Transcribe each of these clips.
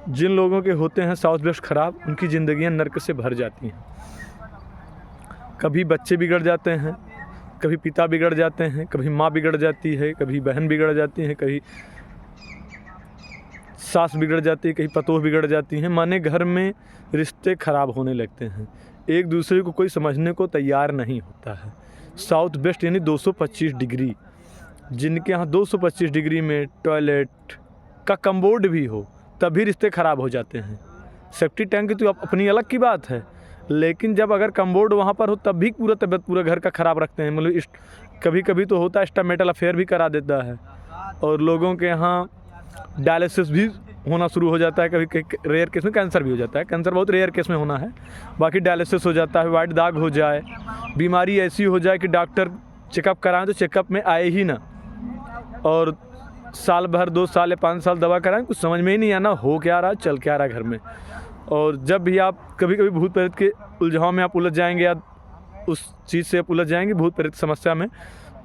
जिन लोगों के होते हैं साउथ वेस्ट ख़राब, उनकी ज़िंदगियाँ नर्क से भर जाती हैं। कभी बच्चे बिगड़ जाते हैं, कभी पिता बिगड़ जाते हैं, कभी माँ बिगड़ जाती है, कभी बहन बिगड़ जाती है, कभी सास बिगड़ जाती है, कहीं पतोह बिगड़ जाती हैं। माने घर में रिश्ते ख़राब होने लगते हैं, एक दूसरे को कोई समझने को तैयार नहीं होता है। साउथ वेस्ट यानी 225 डिग्री, जिनके यहाँ 225 डिग्री में टॉयलेट का कम्बोर्ड भी हो तभी रिश्ते ख़राब हो जाते हैं। सेफ्टी टैंक की तो अपनी अलग की बात है, लेकिन जब अगर कम्बोर्ड वहाँ पर हो तब भी पूरा तबीयत पूरा घर का ख़राब रखते हैं। मतलब कभी कभी तो होता है एक्स्ट्रा मेटल अफेयर भी करा देता है, और लोगों के यहाँ डायलिसिस भी होना शुरू हो जाता है। कभी रेयर केस में कैंसर भी हो जाता है, कैंसर बहुत रेयर केस में होना है, बाकी डायलिसिस हो जाता है। वाइट दाग हो जाए, बीमारी ऐसी हो जाए कि डॉक्टर चेकअप कराएं तो चेकअप में आए ही ना, और साल भर 2 साल या 5 साल दवा कराएं, कुछ समझ में ही नहीं आना हो क्या रहा, चल क्या रहा घर में। और जब भी आप कभी कभी भूत प्रेत के उलझाव में आप उलझ जाएंगे या उस चीज़ से आप उलझ जाएंगे भूत प्रेत समस्या में,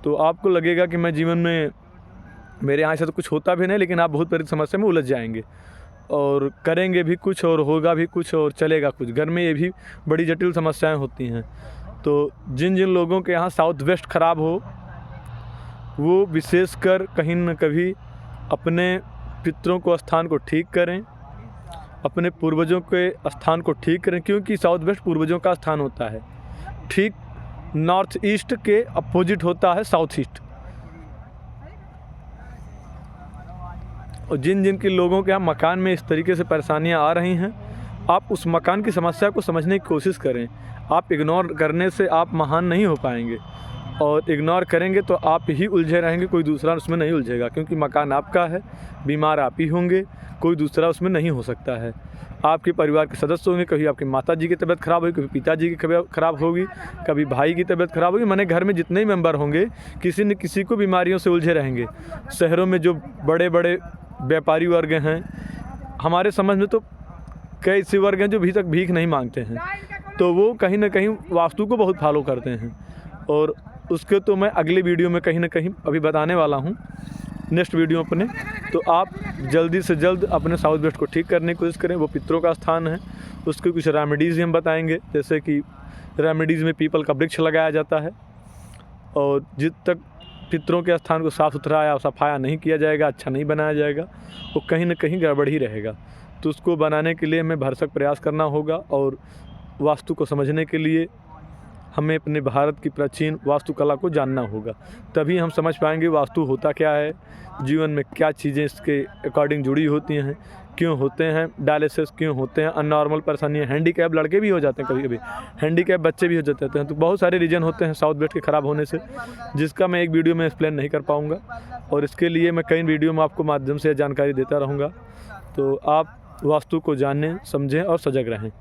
तो आपको लगेगा कि मैं जीवन में मेरे यहाँ से तो कुछ होता भी नहीं, लेकिन आप भूत प्रेत समस्या में उलझ जाएंगे और करेंगे भी कुछ और होगा भी कुछ और चलेगा कुछ। घर में ये भी बड़ी जटिल समस्याएं होती हैं। तो जिन जिन लोगों के यहाँ साउथ वेस्ट ख़राब हो, वो विशेषकर कहीं न कभी अपने पितरों को स्थान को ठीक करें, अपने पूर्वजों के स्थान को ठीक करें, क्योंकि साउथ वेस्ट पूर्वजों का स्थान होता है। ठीक नॉर्थ ईस्ट के अपोजिट होता है साउथ ईस्ट। और जिन जिन के लोगों के यहाँ मकान में इस तरीके से परेशानियाँ आ रही हैं, आप उस मकान की समस्या को समझने की कोशिश करें। आप इग्नोर करने से आप महान नहीं हो पाएंगे, और इग्नोर करेंगे तो आप ही उलझे रहेंगे, कोई दूसरा उसमें नहीं उलझेगा, क्योंकि मकान आपका है, बीमार आप ही होंगे, कोई दूसरा उसमें नहीं हो सकता है। आपके परिवार के सदस्य होंगे, कभी आपकी माता जी की तबीयत ख़राब होगी, कभी पिताजी की तबीयत ख़राब होगी, कभी भाई की तबीयत ख़राब होगी। माने घर में जितने ही मेंबर होंगे किसी न किसी को बीमारियों से उलझे रहेंगे। शहरों में जो बड़े बड़े व्यापारी वर्ग हैं, हमारे समझ में तो कई ऐसे वर्ग हैं जो अभी तक भीख नहीं मांगते हैं, तो वो कहीं ना कहीं वास्तु को बहुत फॉलो करते हैं। और उसके तो मैं अगले वीडियो में कहीं ना कहीं अभी बताने वाला हूँ, नेक्स्ट वीडियो अपने। तो आप जल्दी से जल्द अपने साउथ वेस्ट को ठीक करने की कोशिश करें। वो पितरों का स्थान है, उसके कुछ रेमेडीज़ हम बताएंगे, जैसे कि रेमेडीज़ में पीपल का वृक्ष लगाया जाता है, और जित तक पितरों के स्थान को साफ़ सुथरा या सफाया नहीं किया जाएगा, अच्छा नहीं बनाया जाएगा, वो कहीं ना कहीं गड़बड़ ही रहेगा। तो उसको बनाने के लिए हमें भरसक प्रयास करना होगा, और वास्तु को समझने के लिए हमें अपने भारत की प्राचीन वास्तुकला को जानना होगा। तभी हम समझ पाएंगे वास्तु होता क्या है, जीवन में क्या चीज़ें इसके अकॉर्डिंग जुड़ी होती हैं, क्यों होते हैं डायलिसिस, क्यों होते हैं अननॉर्मल परेशानियाँ। हैंडीकैप लड़के भी हो जाते हैं, कभी कभी हैंडीकैप बच्चे भी हो जाते हैं। तो बहुत सारे रीजन होते हैं साउथ वेस्ट के ख़राब होने से, जिसका मैं एक वीडियो में एक्सप्लेन नहीं कर पाऊँगा, और इसके लिए मैं कई वीडियो में आपको माध्यम से जानकारी देता रहूँगा। तो आप वास्तु को जानें, समझें और सजग रहें।